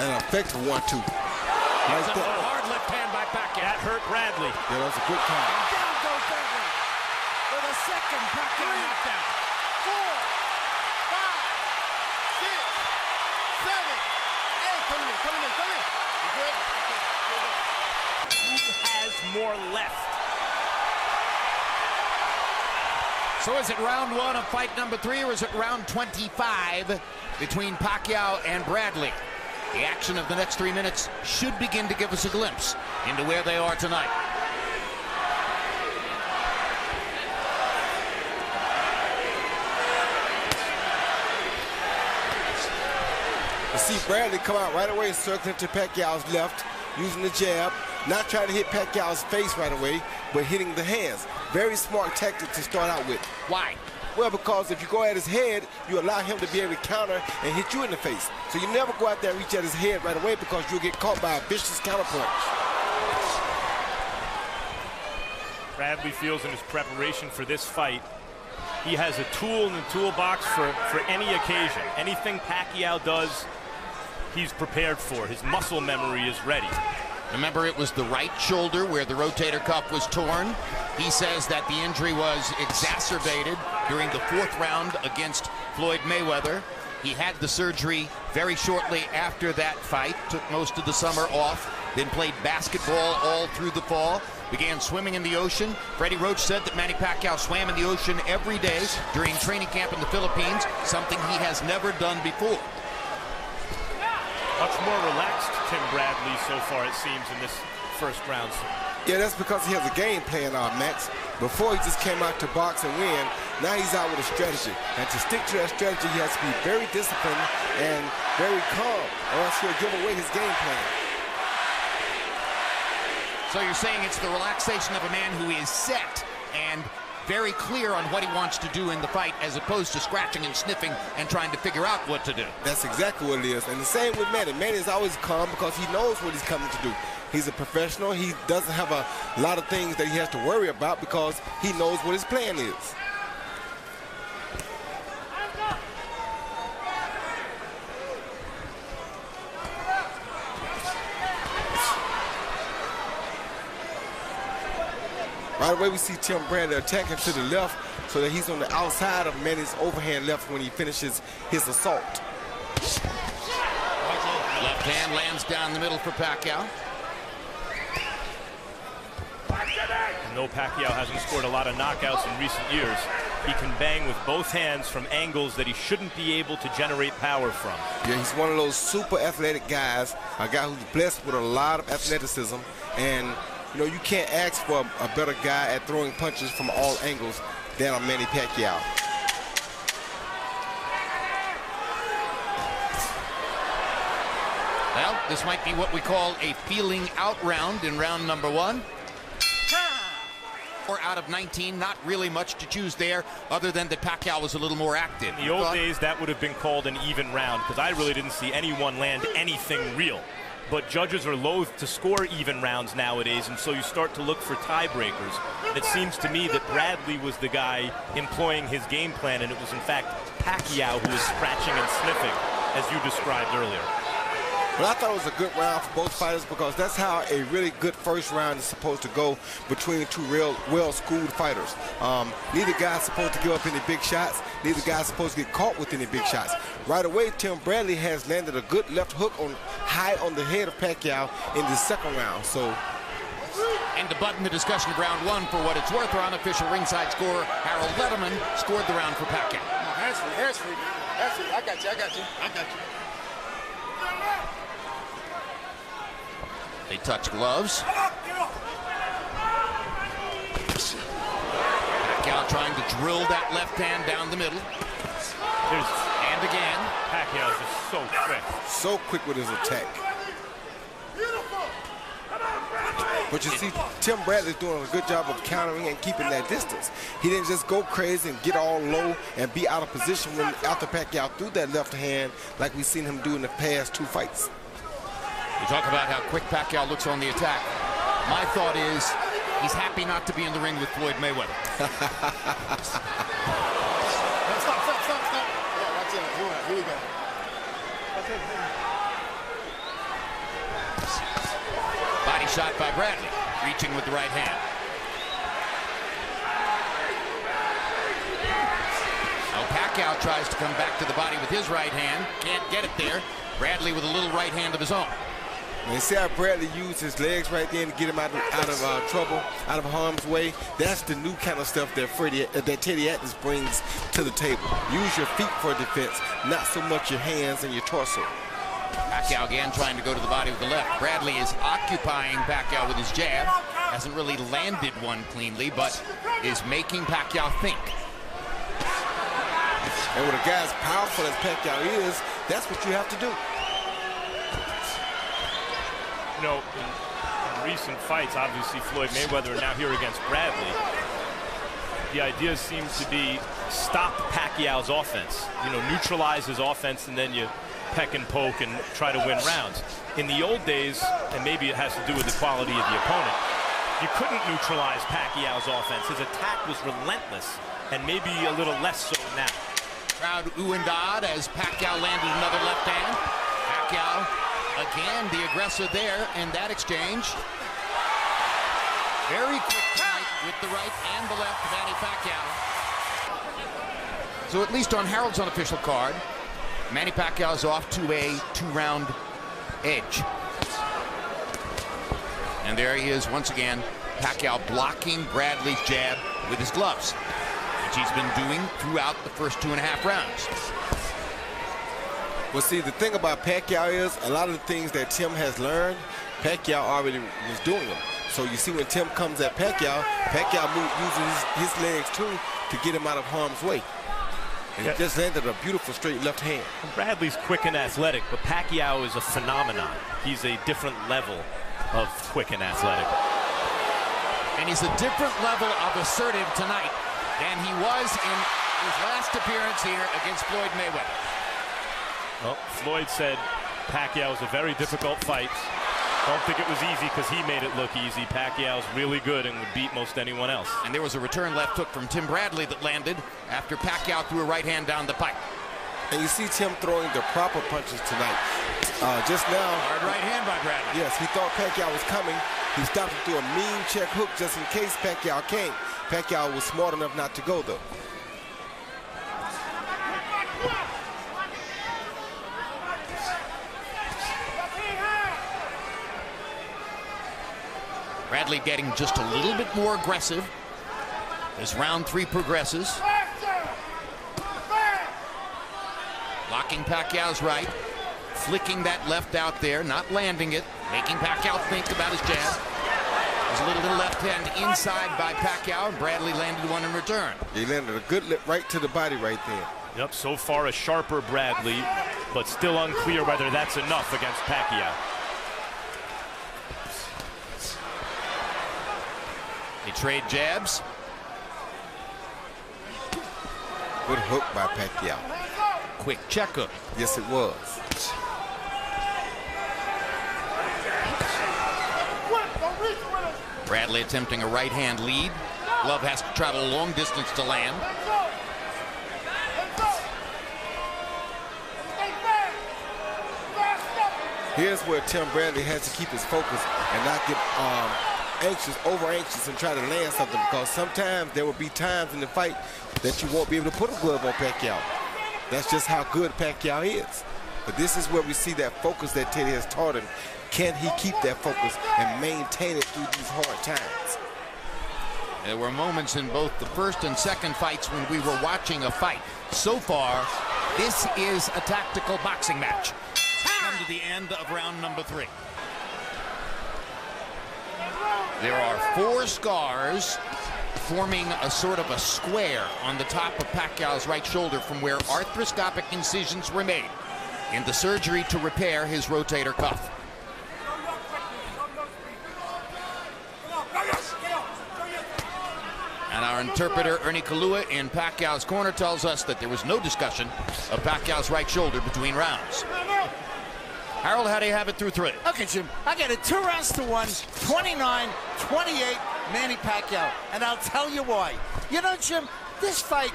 an effective 1-2. That's a hard left hand by Pacquiao. That hurt Bradley. Yeah, that was a good count. Down goes Bradley for the second Pacquiao knockdown. 4, 5, 6, 7, 8. Come in. You good? Who has more left? So is it round 1 of fight number 3, or is it round 25 between Pacquiao and Bradley? The action of the next 3 minutes should begin to give us a glimpse into where they are tonight. You see Bradley come out right away, circling to Pacquiao's left, using the jab, not trying to hit Pacquiao's face right away, but hitting the hands. Very smart tactic to start out with. Why? Well, because if you go at his head, you allow him to be able to counter and hit you in the face. So you never go out there and reach at his head right away, because you'll get caught by a vicious counterpunch. Bradley feels in his preparation for this fight, he has a tool in the toolbox for any occasion. Anything Pacquiao does, he's prepared for. His muscle memory is ready. Remember, it was the right shoulder where the rotator cuff was torn. He says that the injury was exacerbated during the 4th round against Floyd Mayweather. He had the surgery very shortly after that fight, took most of the summer off, then played basketball all through the fall, began swimming in the ocean. Freddie Roach said that Manny Pacquiao swam in the ocean every day during training camp in the Philippines, something he has never done before. Much more relaxed Tim Bradley so far, it seems, in this first round. Yeah, that's because he has a game plan, Max. Before, he just came out to box and win. Now he's out with a strategy. And to stick to that strategy, he has to be very disciplined and very calm, or else he'll give away his game plan. So you're saying it's the relaxation of a man who is set and very clear on what he wants to do in the fight, as opposed to scratching and sniffing and trying to figure out what to do. That's exactly what it is. And the same with Manny. Manny is always calm because he knows what he's coming to do. He's a professional. He doesn't have a lot of things that he has to worry about because he knows what his plan is. Right away, we see Tim Bradley attacking to the left so that he's on the outside of Manny's overhand left when he finishes his assault. Left hand lands down the middle for Pacquiao. And though Pacquiao hasn't scored a lot of knockouts in recent years, he can bang with both hands from angles that he shouldn't be able to generate power from. Yeah, he's one of those super athletic guys, a guy who's blessed with a lot of athleticism, and you know, you can't ask for a better guy at throwing punches from all angles than a Manny Pacquiao. Well, this might be what we call a feeling out round in round number 1. 4 out of 19, not really much to choose there, other than that Pacquiao was a little more active. In the old days, that would have been called an even round, because I really didn't see anyone land anything real. But judges are loath to score even rounds nowadays, and so you start to look for tiebreakers. And it seems to me that Bradley was the guy employing his game plan, and it was in fact Pacquiao who was scratching and sniffing, as you described earlier. But I thought it was a good round for both fighters, because that's how a really good first round is supposed to go between two real well-schooled fighters. Neither guy's supposed to give up any big shots. Neither guy's supposed to get caught with any big shots. Right away, Tim Bradley has landed a good left hook high on the head of Pacquiao in the second round. So, and to button the discussion of round 1, for what it's worth, our unofficial ringside scorer, Harold Letterman, scored the round for Pacquiao. Hands free. I got you. They touch gloves. Pacquiao trying to drill that left hand down the middle. And again. Pacquiao is just so quick. So quick with his attack. But you see, Tim Bradley's doing a good job of countering and keeping that distance. He didn't just go crazy and get all low and be out of position when after Pacquiao threw that left hand like we've seen him do in the past 2 fights. You talk about how quick Pacquiao looks on the attack. My thought is he's happy not to be in the ring with Floyd Mayweather. Stop. Yeah, watch it. Here we go. shot by Bradley, reaching with the right hand. Now Pacquiao tries to come back to the body with his right hand. Can't get it there. Bradley with a little right hand of his own. And you see how Bradley used his legs right there to get him out of trouble, out of harm's way. That's the new kind of stuff that Teddy Atlas brings to the table. Use your feet for defense, not so much your hands and your torso. Pacquiao again trying to go to the body with the left. Bradley is occupying Pacquiao with his jab. Hasn't really landed one cleanly, but is making Pacquiao think. And with a guy as powerful as Pacquiao is, that's what you have to do. You know, in recent fights, obviously Floyd Mayweather and now here against Bradley, the idea seems to be stop Pacquiao's offense. You know, neutralize his offense and then you peck and poke and try to win rounds. In the old days, and maybe it has to do with the quality of the opponent, you couldn't neutralize Pacquiao's offense. His attack was relentless and maybe a little less so now. Crowd ooh and ah as Pacquiao landed another left hand. Pacquiao again the aggressor there in that exchange. Very quick tonight with the right and the left, Manny Pacquiao. So at least on Harold's unofficial card, Manny Pacquiao's off to a 2-round edge. And there he is once again, Pacquiao blocking Bradley's jab with his gloves, which he's been doing throughout the first 2.5 rounds. Well, see, the thing about Pacquiao is a lot of the things that Tim has learned, Pacquiao already was doing them. So you see when Tim comes at Pacquiao, Pacquiao uses his legs too to get him out of harm's way. And he just landed a beautiful straight left hand. Bradley's quick and athletic, but Pacquiao is a phenomenon. He's a different level of quick and athletic. And he's a different level of assertive tonight than he was in his last appearance here against Floyd Mayweather. Well, Floyd said Pacquiao was a very difficult fight. Don't think it was easy because he made it look easy. Pacquiao's really good and would beat most anyone else. And there was a return left hook from Tim Bradley that landed after Pacquiao threw a right hand down the pipe. And you see Tim throwing the proper punches tonight. Just now. Hard right hand by Bradley. Yes, he thought Pacquiao was coming. He stopped him through a mean check hook just in case Pacquiao came. Pacquiao was smart enough not to go, though. Bradley getting just a little bit more aggressive as round 3 progresses. Blocking Pacquiao's right, flicking that left out there, not landing it, making Pacquiao think about his jab. There's a little left hand inside by Pacquiao, and Bradley landed one in return. He landed a good lip right to the body right there. Yep, so far a sharper Bradley, but still unclear whether that's enough against Pacquiao. They trade jabs. Good hook by Pacquiao. Quick check hook. Yes, it was. Bradley attempting a right hand lead. Glove has to travel a long distance to land. Here's where Tim Bradley has to keep his focus and not get over anxious and try to land something, because sometimes there will be times in the fight that you won't be able to put a glove on Pacquiao. That's just how good Pacquiao is. But this is where we see that focus that Teddy has taught him. Can he keep that focus and maintain it through these hard times? There were moments in both the first and second fights when we were watching a fight. So far, this is a tactical boxing match. Come to the end of round number 3. There are 4 scars forming a sort of a square on the top of Pacquiao's right shoulder from where arthroscopic incisions were made in the surgery to repair his rotator cuff. And our interpreter, Ernie Kalua, in Pacquiao's corner tells us that there was no discussion of Pacquiao's right shoulder between rounds. Harold, how do you have it through 3? Okay, Jim, I got it 2 rounds to 1, 29-28, Manny Pacquiao. And I'll tell you why. You know, Jim, this fight,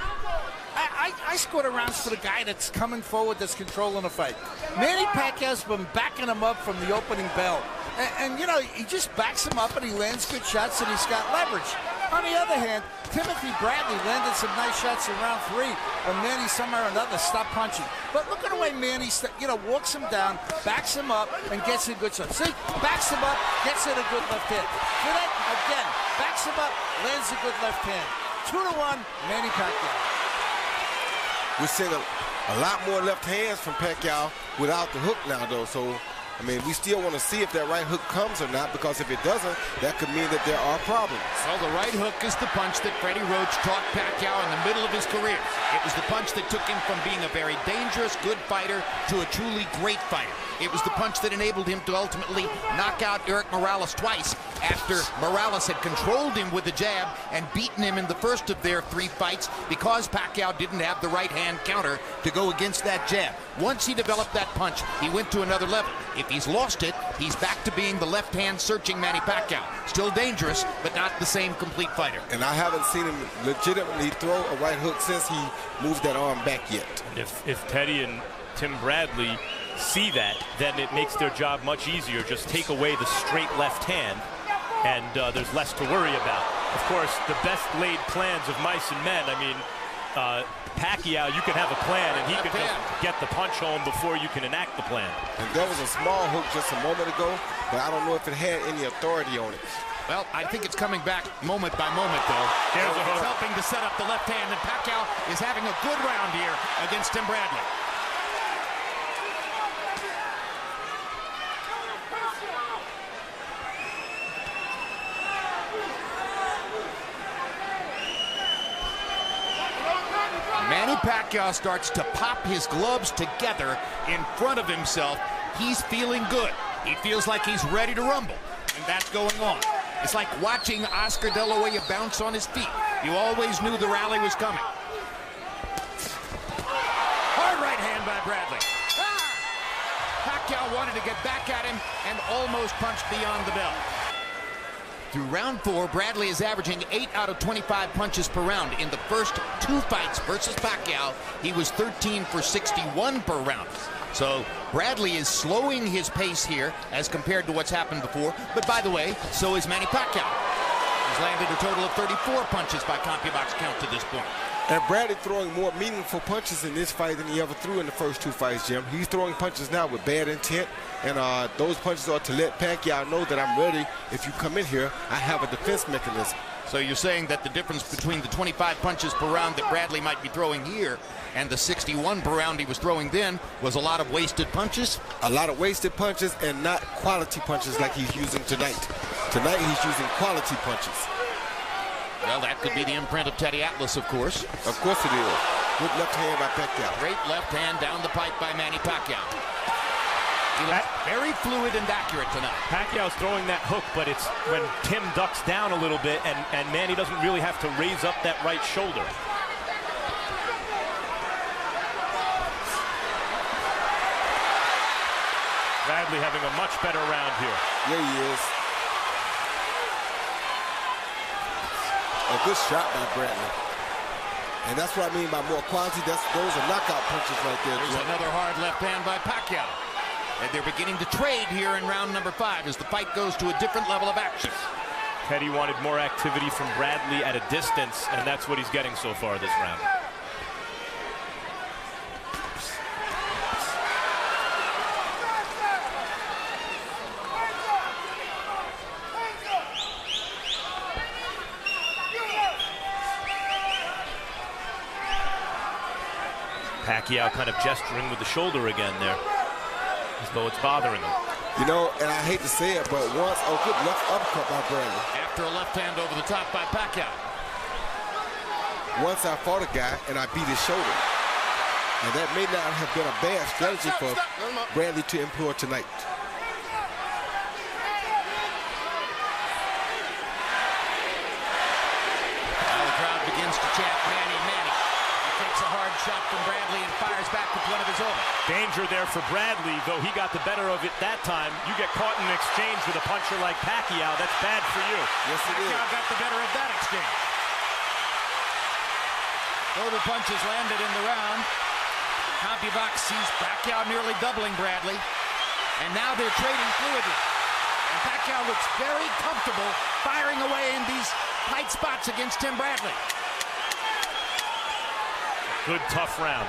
I scored the rounds for the guy that's coming forward, that's controlling the fight. Manny Pacquiao's been backing him up from the opening bell. And you know, he just backs him up and he lands good shots and he's got leverage. On the other hand, Timothy Bradley landed some nice shots in round 3, and Manny somehow or another stopped punching. But look at the way Manny, walks him down, backs him up, and gets a good shot. See, backs him up, gets in a good left hand. See that? Again, backs him up, lands a good left hand. 2-1, Manny Pacquiao. We're seeing a lot more left hands from Pacquiao without the hook now, though. So, I mean, we still want to see if that right hook comes or not, because if it doesn't, that could mean that there are problems. Well, the right hook is the punch that Freddie Roach taught Pacquiao in the middle of his career. It was the punch that took him from being a very dangerous, good fighter to a truly great fighter. It was the punch that enabled him to ultimately knock out Erik Morales twice after Morales had controlled him with the jab and beaten him in the first of their 3 fights because Pacquiao didn't have the right hand counter to go against that jab. Once he developed that punch, he went to another level. If he's lost it, he's back to being the left hand searching Manny Pacquiao. Still dangerous, but not the same complete fighter. And I haven't seen him legitimately throw a right hook since he moved that arm back yet. If Teddy and Tim Bradley see that, then it makes their job much easier. Just take away the straight left hand, and there's less to worry about. Of course, the best laid plans of mice and men. I mean, Pacquiao, you can have a plan, and he can just get the punch home before you can enact the plan. And there was a small hook just a moment ago, but I don't know if it had any authority on it. Well, I think it's coming back moment by moment, though. There's a hook. Helping to set up the left hand, and Pacquiao is having a good round here against Tim Bradley. Manny Pacquiao starts to pop his gloves together in front of himself. He's feeling good. He feels like he's ready to rumble, and that's going on. It's like watching Oscar De La Hoya bounce on his feet. You always knew the rally was coming. Hard right hand by Bradley. Pacquiao wanted to get back at him and almost punched beyond the bell. Through round 4, Bradley is averaging 8 out of 25 punches per round. In the first 2 fights versus Pacquiao, he was 13 for 61 per round. So Bradley is slowing his pace here as compared to what's happened before. But by the way, so is Manny Pacquiao. He's landed a total of 34 punches by CompuBox count to this point. And Bradley throwing more meaningful punches in this fight than he ever threw in the first 2 fights, Jim. He's throwing punches now with bad intent, and those punches are to let Pacquiao know that I'm ready. If you come in here, I have a defense mechanism. So you're saying that the difference between the 25 punches per round that Bradley might be throwing here and the 61 per round he was throwing then was a lot of wasted punches? A lot of wasted punches and not quality punches like he's using tonight. Tonight he's using quality punches. Well, that could be the imprint of Teddy Atlas, of course. Of course it is. Good left hand by Pacquiao. Great left hand down the pipe by Manny Pacquiao. He looks very fluid and accurate tonight. Pacquiao's throwing that hook, but it's when Tim ducks down a little bit, and Manny doesn't really have to raise up that right shoulder. Bradley having a much better round here. Yeah, he is. A good shot by Bradley. And that's what I mean by more quality. Those are knockout punches right there. There's another hard left hand by Pacquiao. And they're beginning to trade here in round number 5 as the fight goes to a different level of action. Teddy wanted more activity from Bradley at a distance, and that's what he's getting so far this round. Pacquiao kind of gesturing with the shoulder again there, as though it's bothering him. You know, and I hate to say it, but once a good left uppercut by Bradley. After a left hand over the top by Pacquiao. Once I fought a guy and I beat his shoulder. And that may not have been a bad strategy for Bradley to employ tonight. Now the crowd begins to chant Manny, Manny. He takes a hard shot from Bradley and fires back with one of his own. Danger there for Bradley, though he got the better of it that time. You get caught in an exchange with a puncher like Pacquiao, that's bad for you. Yes, it is. Pacquiao got the better of that exchange. Total punches landed in the round. CompuBox sees Pacquiao nearly doubling Bradley. And now they're trading fluidly. And Pacquiao looks very comfortable firing away in these tight spots against Tim Bradley. Good, tough round.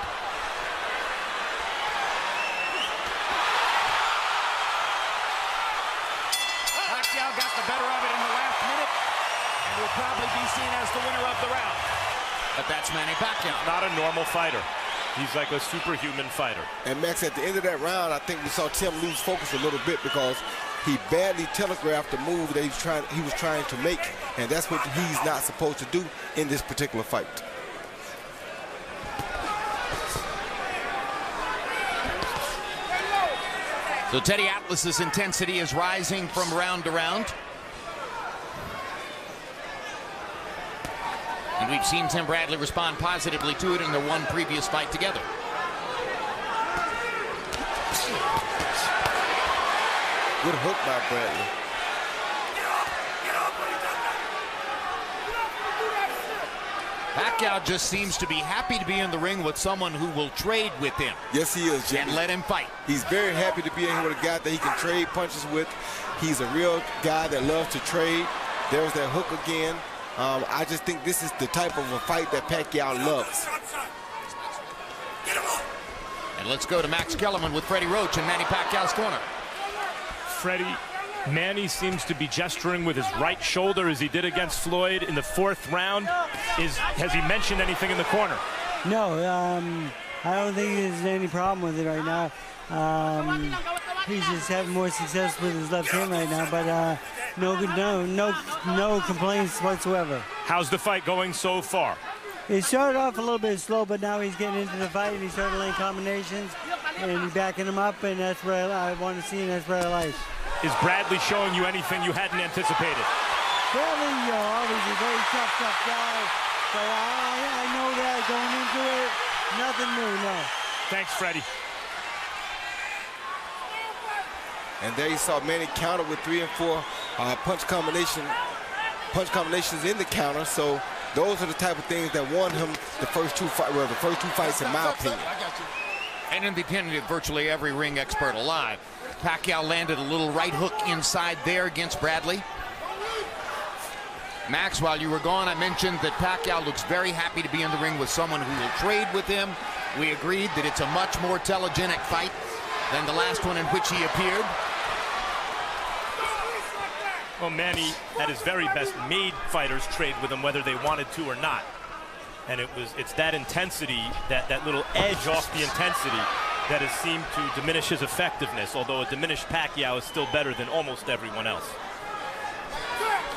Pacquiao got the better of it in the last minute and will probably be seen as the winner of the round. But that's Manny Pacquiao. Not a normal fighter. He's like a superhuman fighter. And Max, at the end of that round, I think we saw Tim lose focus a little bit because he badly telegraphed the move that he was trying to make, and that's what he's not supposed to do in this particular fight. So Teddy Atlas's intensity is rising from round to round. And we've seen Tim Bradley respond positively to it in their one previous fight together. Good hook by Bradley. Pacquiao just seems to be happy to be in the ring with someone who will trade with him. Yes, he is, Jimmy. And let him fight. He's very happy to be in here with a guy that he can trade punches with. He's a real guy that loves to trade. There's that hook again. I just think this is the type of a fight that Pacquiao loves. And let's go to Max Kellerman with Freddie Roach in Manny Pacquiao's corner. Freddie, Manny seems to be gesturing with his right shoulder as he did against Floyd in the 4th round. Has he mentioned anything in the corner? No, I don't think there's any problem with it right now. He's just having more success with his left hand right now, but no complaints whatsoever. How's the fight going so far? It started off a little bit slow, but now he's getting into the fight and he started laying combinations and he's backing him up, and that's what I want to see, and that's what I like. Is Bradley showing you anything you hadn't anticipated? Bradley, obviously a very tough guy, but I know that going into it, nothing new, no. Thanks, Freddie. And there you saw Manny counter with 3 and 4 punch combinations in the counter. So those are the type of things that won him the first two fights, in my opinion. And in the opinion of virtually every ring expert alive, Pacquiao landed a little right hook inside there against Bradley. Max, while you were gone, I mentioned that Pacquiao looks very happy to be in the ring with someone who will trade with him. We agreed that it's a much more telegenic fight than the last one in which he appeared. Well, Manny, at his very best, made fighters trade with him whether they wanted to or not. And it's that intensity, that little edge off the intensity, that has seemed to diminish his effectiveness, although a diminished Pacquiao is still better than almost everyone else.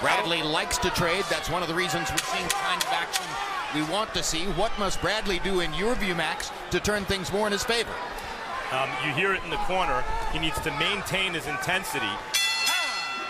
Bradley likes to trade. That's one of the reasons we've seen the kind of action we want to see. What must Bradley do, in your view, Max, to turn things more in his favor? You hear it in the corner. He needs to maintain his intensity,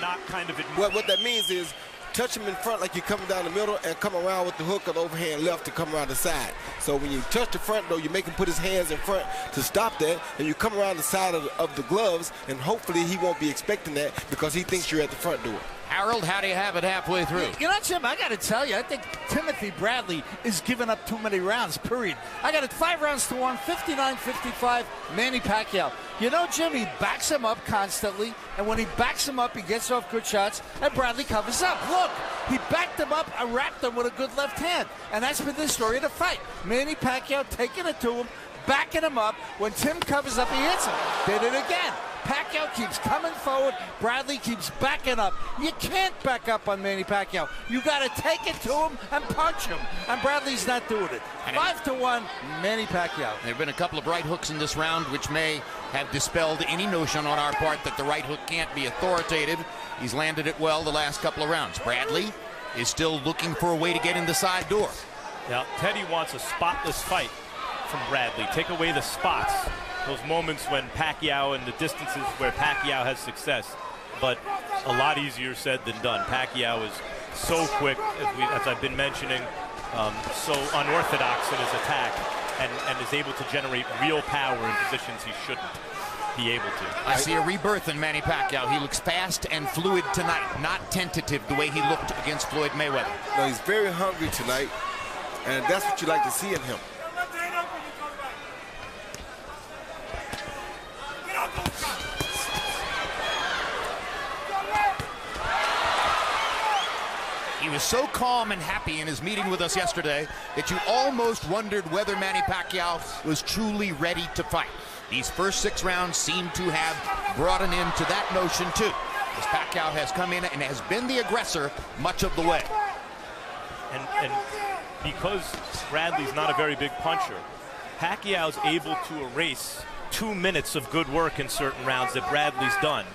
not kind of what that means is touch him in front like you're coming down the middle and come around with the hook of the overhand left to come around the side. So when you touch the front, though, you make him put his hands in front to stop that, and you come around the side of the gloves, and hopefully he won't be expecting that because he thinks you're at the front door. Harold, how do you have it halfway through? You know, Jim, I got to tell you, I think Timothy Bradley is giving up too many rounds, period. I got it 5 rounds to 1, 59-55, Manny Pacquiao. You know, Jim, he backs him up constantly, and when he backs him up, he gets off good shots, and Bradley covers up. Look, he backed him up and wrapped him with a good left hand, and that's been the story of the fight. Manny Pacquiao taking it to him, backing him up. When Tim covers up, he hits him. Did it again. Pacquiao keeps coming forward. Bradley keeps backing up. You can't back up on Manny Pacquiao. You got to take it to him and punch him. And Bradley's not doing it. 5-1, Manny Pacquiao. There have been a couple of right hooks in this round, which may have dispelled any notion on our part that the right hook can't be authoritative. He's landed it well the last couple of rounds. Bradley is still looking for a way to get in the side door. Now, Teddy wants a spotless fight from Bradley. Take away the spots. Those moments when Pacquiao and the distances where Pacquiao has success, but a lot easier said than done. Pacquiao is so quick, as I've been mentioning, so unorthodox in his attack, and is able to generate real power in positions he shouldn't be able to. I see a rebirth in Manny Pacquiao. He looks fast and fluid tonight, not tentative the way he looked against Floyd Mayweather. No, he's very hungry tonight, and that's what you like to see in him. was so calm and happy in his meeting with us yesterday that you almost wondered whether Manny Pacquiao was truly ready to fight. These first 6 rounds seem to have brought an end to that notion too, as Pacquiao has come in and has been the aggressor much of the way. And because Bradley's not a very big puncher, Pacquiao's able to erase 2 minutes of good work in certain rounds that Bradley's done,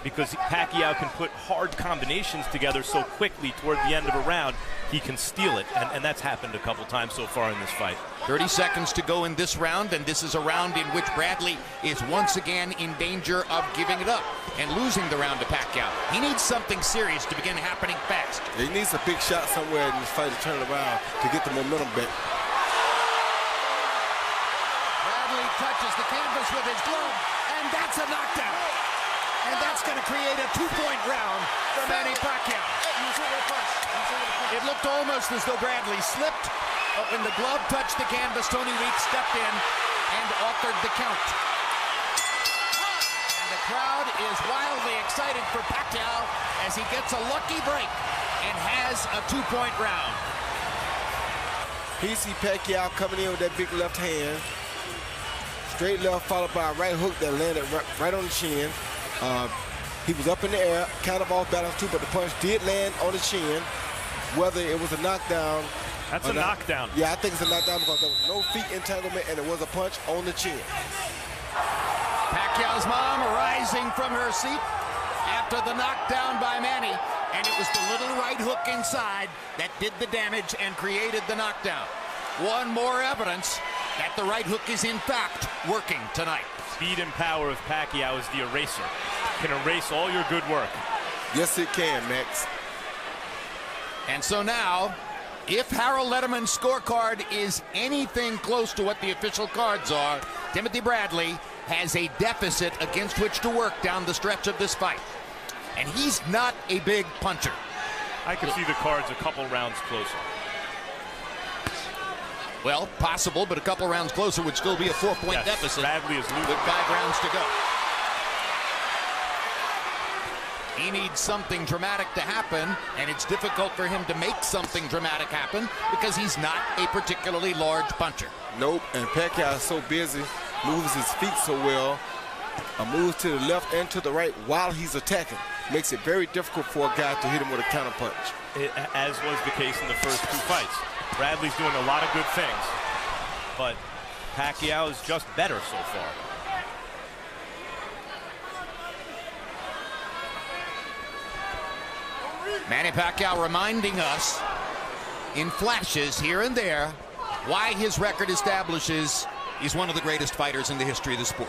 because Pacquiao can put hard combinations together so quickly toward the end of a round, he can steal it, and that's happened a couple times so far in this fight. 30 seconds to go in this round, and this is a round in which Bradley is once again in danger of giving it up and losing the round to Pacquiao. He needs something serious to begin happening fast. He needs a big shot somewhere in this fight to turn around to get the momentum back. Bradley touches the canvas with his glove, and that's a knockdown. And that's going to create a 2-point round for Manny Pacquiao. It looked almost as though Bradley slipped, but when the glove touched the canvas, Tony Weeks stepped in and authored the count. And the crowd is wildly excited for Pacquiao as he gets a lucky break and has a 2-point round. He see Pacquiao coming in with that big left hand. Straight left followed by a right hook that landed right on the chin. He was up in the air, kind of off balance too, but the punch did land on the chin. Whether it was a knockdown. That's a knockdown. Yeah, I think it's a knockdown because there was no feet entanglement and it was a punch on the chin. Pacquiao's mom rising from her seat after the knockdown by Manny, and it was the little right hook inside that did the damage and created the knockdown. One more evidence that the right hook is in fact working tonight. Speed and power of Pacquiao is the eraser. Can erase all your good work. Yes, it can, Max. And so now, if Harold Letterman's scorecard is anything close to what the official cards are, Timothy Bradley has a deficit against which to work down the stretch of this fight. And he's not a big puncher. I could see the cards a couple rounds closer. Well, possible, but a couple rounds closer would still be a 4-point deficit. Bradley is losing with 5 rounds to go. He needs something dramatic to happen, and it's difficult for him to make something dramatic happen because he's not a particularly large puncher. Nope, and Pacquiao is so busy, moves his feet so well, moves to the left and to the right while he's attacking. Makes it very difficult for a guy to hit him with a counter punch. As was the case in the first 2 fights. Bradley's doing a lot of good things, but Pacquiao is just better so far. Manny Pacquiao reminding us in flashes here and there why his record establishes he's one of the greatest fighters in the history of the sport.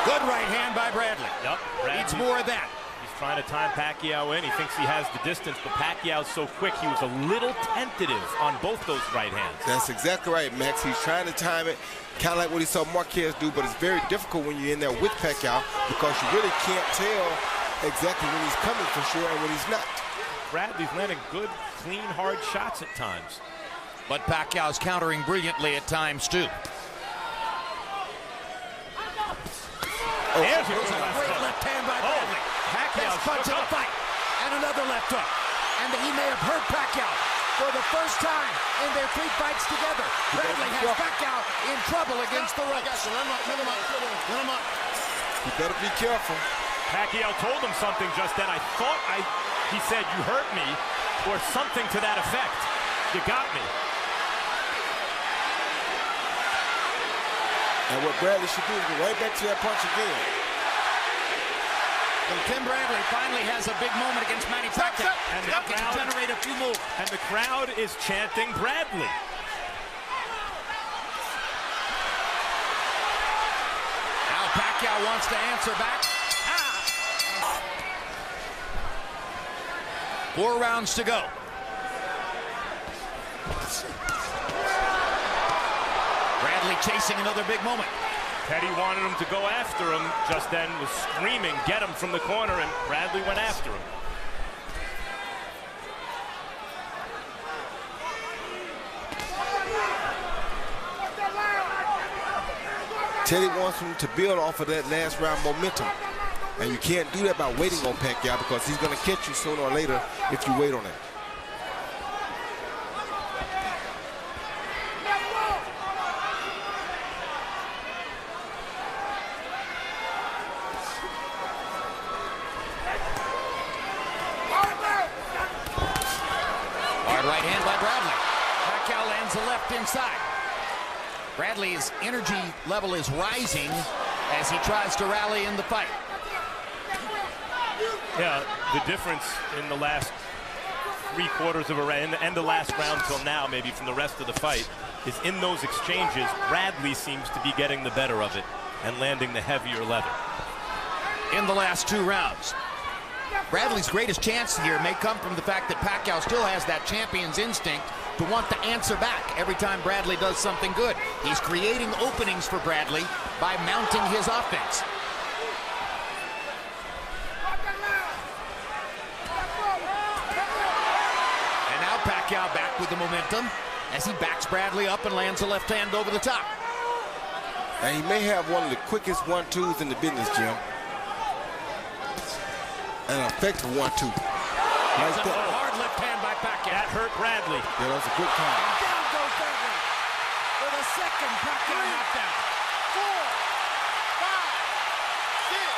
Good right hand by Bradley. Yep, Bradley needs more of that. He's trying to time Pacquiao in. He thinks he has the distance, but Pacquiao's so quick, he was a little tentative on both those right hands. That's exactly right, Max. He's trying to time it, kind of like what he saw Marquez do, but it's very difficult when you're in there with Pacquiao because you really can't tell exactly when he's coming for sure and when he's not. Bradley's landing good, clean, hard shots at times. But Pacquiao's countering brilliantly at times, too. There's a great left hand by Bradley. Best punch of the fight. And another left hook. And he may have hurt Pacquiao for the first time in their 3 fights together. Bradley has Pacquiao in trouble against the ropes. Let him up. You better be careful. Pacquiao told him something just then. I thought he said, "You hurt me," or something to that effect. You got me. And what Bradley should do is go right back to that punch again. And Tim Bradley finally has a big moment against Manny Pacquiao. And the crowd can generate a few more. And the crowd is chanting Bradley. Now Pacquiao wants to answer back. 4 rounds to go. Bradley chasing another big moment. Teddy wanted him to go after him, just then was screaming, get him from the corner, and Bradley went after him. Teddy wants him to build off of that last round momentum. And you can't do that by waiting on Pacquiao, because he's going to catch you sooner or later if you wait on it. Hard right hand by Bradley. Pacquiao lands the left inside. Bradley's energy level is rising as he tries to rally in the fight. Yeah, the difference in the last 3/4 of a round, and the last round till now, maybe from the rest of the fight, is in those exchanges, Bradley seems to be getting the better of it and landing the heavier leather. In the last 2 rounds. Bradley's greatest chance here may come from the fact that Pacquiao still has that champion's instinct to want to answer back every time Bradley does something good. He's creating openings for Bradley by mounting his offense. And now Pacquiao back with the momentum as he backs Bradley up and lands a left hand over the top. And he may have one of the quickest 1-2s in the business, Jim. An effective 1-2. Here's a hard left hand by Pacquiao. That hurt Bradley. Yeah, that was a good time. Down goes Bradley for the second Pacquiao knockdown. 4, 5, 6,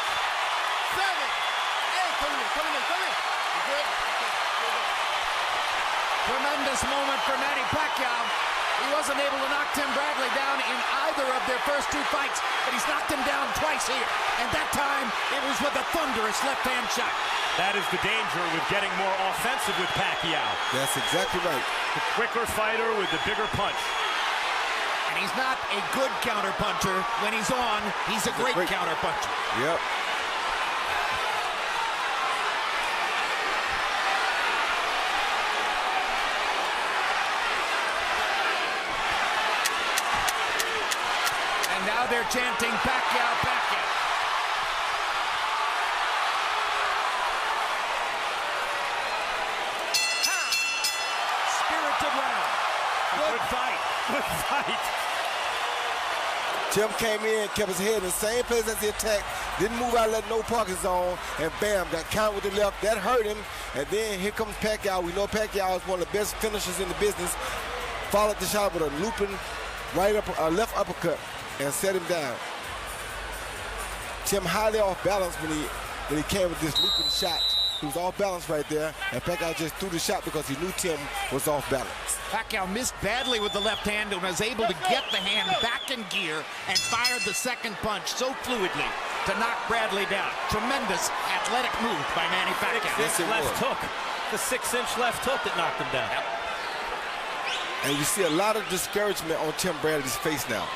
7, 8. Come in. You good? Tremendous moment for Manny Pacquiao. He wasn't able to knock Tim Bradley down in either of their first 2 fights, but he's knocked him down twice here. And that time, it was with a thunderous left-hand shot. That is the danger with getting more offensive with Pacquiao. That's exactly right. The quicker fighter with the bigger punch. And he's not a good counter-puncher. When he's on, he's a great counter-puncher. Yep. And now they're chanting Pacquiao, Pacquiao. Spirited round. Good fight. Good fight. Tim came in, kept his head in the same place as the attack, didn't move out, let no pocket zone, and bam, got counted with the left. That hurt him. And then here comes Pacquiao. We know Pacquiao is one of the best finishers in the business. Followed the shot with a looping left uppercut and set him down. Tim highly off balance when he came with this looping shot. He was off balance right there, and Pacquiao just threw the shot because he knew Tim was off balance. Pacquiao missed badly with the left hand and was able to get the hand back in gear and fired the second punch so fluidly to knock Bradley down. Tremendous athletic move by Manny Pacquiao. This left hook. The 6-inch left hook that knocked him down. Yep. And you see a lot of discouragement on Tim Bradley's face now.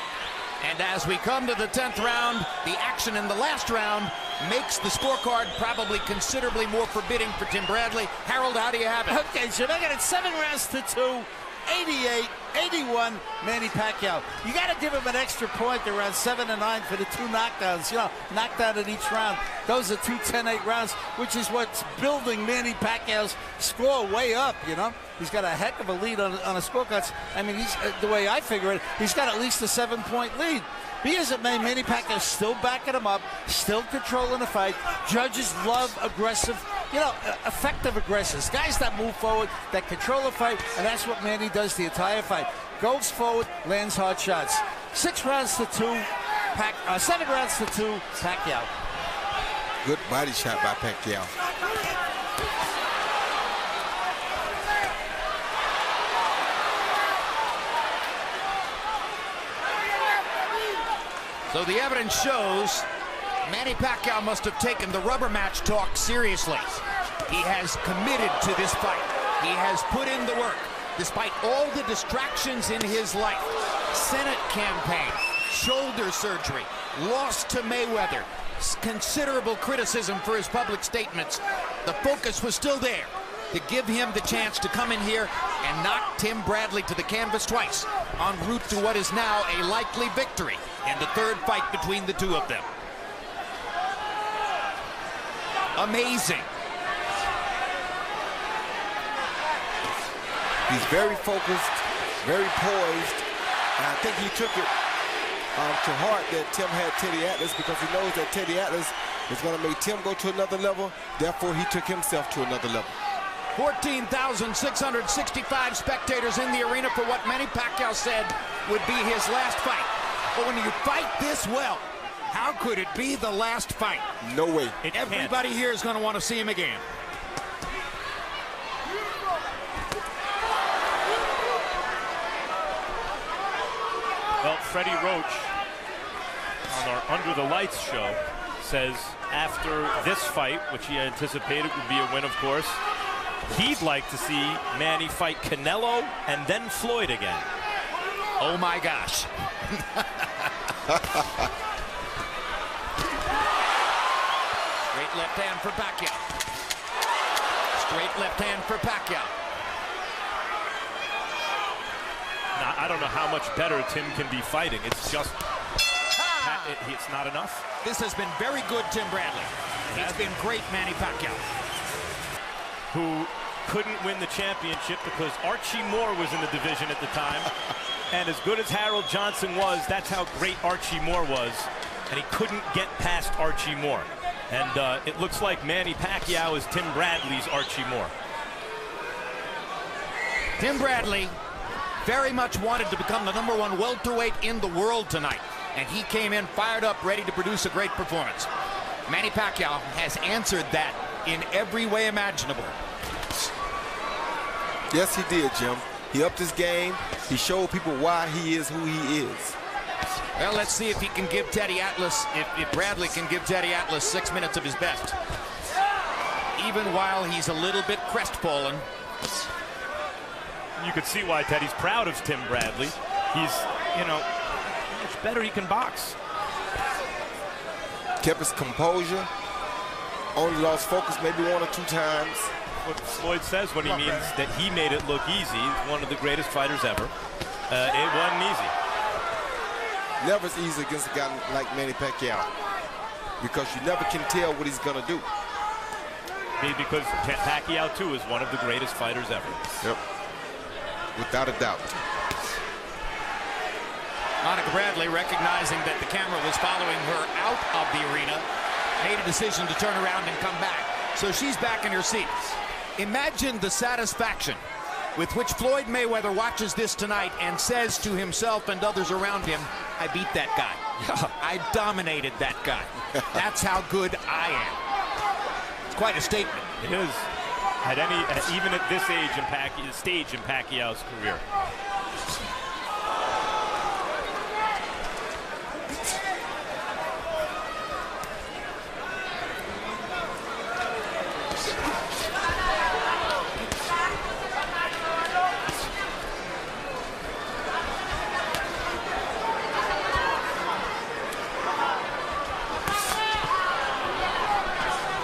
And as we come to the 10th round, the action in the last round makes the scorecard probably considerably more forbidding for Tim Bradley. Harold, how do you have it? Okay, so I got it 7 rounds to 2, 88-81, Manny Pacquiao. You got to give him an extra point around 7 and 9 for the 2 knockdowns. You know, knockdown in each round. Those are 2 10-8 rounds, which is what's building Manny Pacquiao's score way up, you know. He's got a heck of a lead on a scorecard. I mean, he's the way I figure it, he's got at least a 7-point lead. Be as it may, Manny Pacquiao still backing him up, still controlling the fight. Judges love aggressive, you know, effective aggressors. Guys that move forward, that control the fight, and that's what Manny does the entire fight. Goes forward, lands hard shots. 6 rounds to 2, 7 rounds to 2, Pacquiao. Good body shot by Pacquiao. So the evidence shows Manny Pacquiao must have taken the rubber match talk seriously. He has committed to this fight. He has put in the work, despite all the distractions in his life. Senate campaign, shoulder surgery, loss to Mayweather, considerable criticism for his public statements. The focus was still there to give him the chance to come in here and knock Tim Bradley to the canvas twice, en route to what is now a likely victory. and the third fight between the two of them. Amazing. He's very focused, very poised, and I think he took it to heart that Tim had Teddy Atlas, because he knows that Teddy Atlas is going to make Tim go to another level. Therefore, he took himself to another level. 14,665 spectators in the arena for what Manny Pacquiao said would be his last fight. But when you fight this well, how could it be the last fight? No way. Everybody here is going to want to see him again. Well, Freddie Roach on our Under the Lights show says after this fight, which he anticipated would be a win, of course, he'd like to see Manny fight Canelo and then Floyd again. Oh my gosh. Straight left hand for Pacquiao. Straight left hand for Pacquiao. Now, I don't know how much better Tim can be fighting. It's just, it's not enough. This has been very good, Tim Bradley. It's been great, Manny Pacquiao. Who couldn't win the championship because Archie Moore was in the division at the time. And as good as Harold Johnson was, that's how great Archie Moore was. And he couldn't get past Archie Moore. And it looks like Manny Pacquiao is Tim Bradley's Archie Moore. Tim Bradley very much wanted to become the #1 welterweight in the world tonight. And he came in fired up, ready to produce a great performance. Manny Pacquiao has answered that in every way imaginable. Yes, he did, Jim. He upped his game. He showed people why he is who he is. Well, let's see if he can give Teddy Atlas, if Bradley can give Teddy Atlas 6 minutes of his best. Even while he's a little bit crestfallen. You could see why Teddy's proud of Tim Bradley. He's, you know, how much better he can box. Kept his composure. Only lost focus maybe 1 or 2 times. What Floyd says when he means that he made it look easy. He's one of the greatest fighters ever. It wasn't easy. Never is easy against a guy like Manny Pacquiao, because you never can tell what he's going to do. Maybe because Pacquiao, too, is one of the greatest fighters ever. Yep. Without a doubt. Monica Bradley, recognizing that the camera was following her out of the arena, made a decision to turn around and come back. So she's back in her seat. Imagine the satisfaction with which Floyd Mayweather watches this tonight and says to himself and others around him, I beat that guy. I dominated that guy. That's how good I am. It's quite a statement. It is. Even at this stage in Pacquiao's career.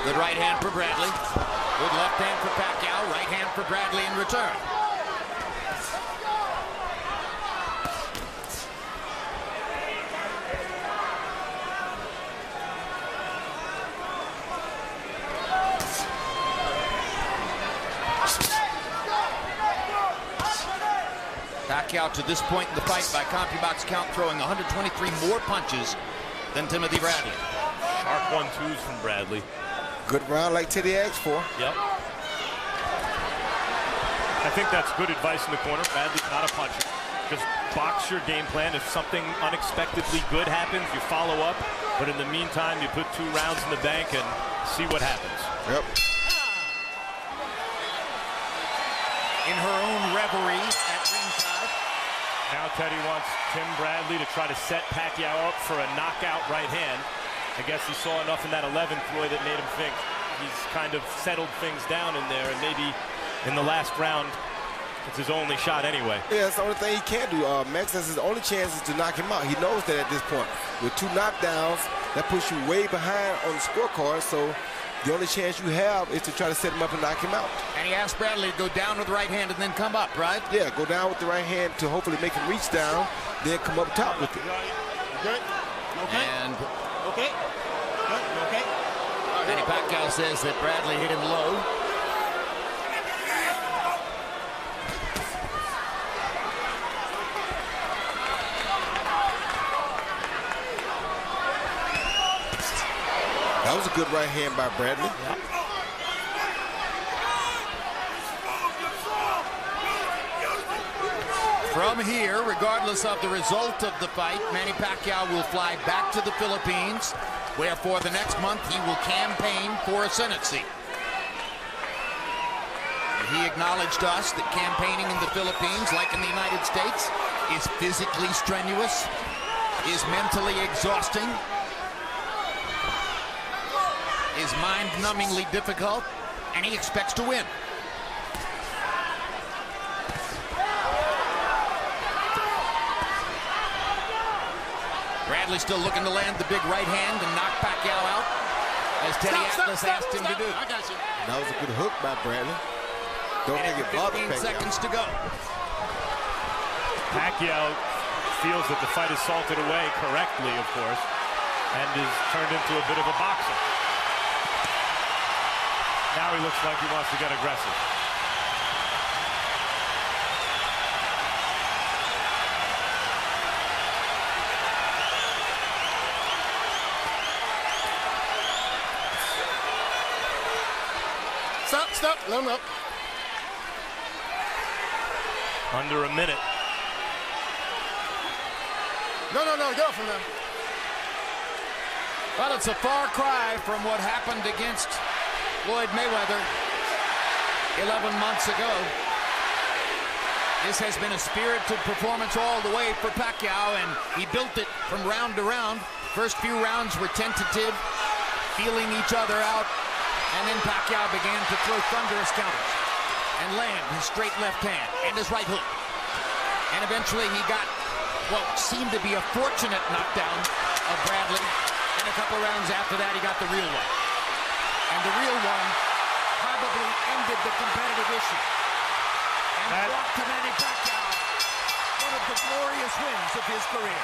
Good right hand for Bradley. Good left hand for Pacquiao. Right hand for Bradley in return. Pacquiao to this point in the fight by CompuBox count throwing 123 more punches than Timothy Bradley. Sharp 1-2s from Bradley. Good round like Teddy asked for. Yep. I think that's good advice in the corner. Bradley's not a puncher. Just box your game plan. If something unexpectedly good happens, you follow up. But in the meantime, you put 2 rounds in the bank and see what happens. Yep. In her own reverie at ringside. Now Teddy wants Tim Bradley to try to set Pacquiao up for a knockout right hand. I guess he saw enough in that 11th, Floyd, that made him think he's kind of settled things down in there, and maybe in the last round, it's his only shot anyway. Yeah, that's the only thing he can do. Max says his only chance is to knock him out. He knows that at this point. With 2 knockdowns, that puts you way behind on the scorecard, so the only chance you have is to try to set him up and knock him out. And he asked Bradley to go down with the right hand and then come up, right? Yeah, go down with the right hand to hopefully make him reach down, then come up top with it. Good. Okay. And Okay. Good. Okay. Manny Pacquiao says that Bradley hit him low. That was a good right hand by Bradley. Yeah. From here, regardless of the result of the fight, Manny Pacquiao will fly back to the Philippines, where for the next month he will campaign for a Senate seat. He acknowledged us that campaigning in the Philippines, like in the United States, is physically strenuous, is mentally exhausting, is mind-numbingly difficult, and he expects to win. Bradley still looking to land the big right hand and knock Pacquiao out, as Teddy Atlas asked him to do. I got you. That was a good hook by Bradley. Don't think it bothered 15 seconds to go. Pacquiao feels that the fight is salted away correctly, of course, and is turned into a bit of a boxer. Now he looks like he wants to get aggressive. Stop, stop. No, no. Under a minute. No, no, no. Get off from there. Well, it's a far cry from what happened against Floyd Mayweather 11 months ago. This has been a spirited performance all the way for Pacquiao, and he built it from round to round. First few rounds were tentative, feeling each other out, and then Pacquiao began to throw thunderous counters and land his straight left hand and his right hook. And eventually he got what seemed to be a fortunate knockdown of Bradley, and a couple rounds after that he got the real one. And the real one probably ended the competitive issue and brought to Manny Pacquiao one of the glorious wins of his career.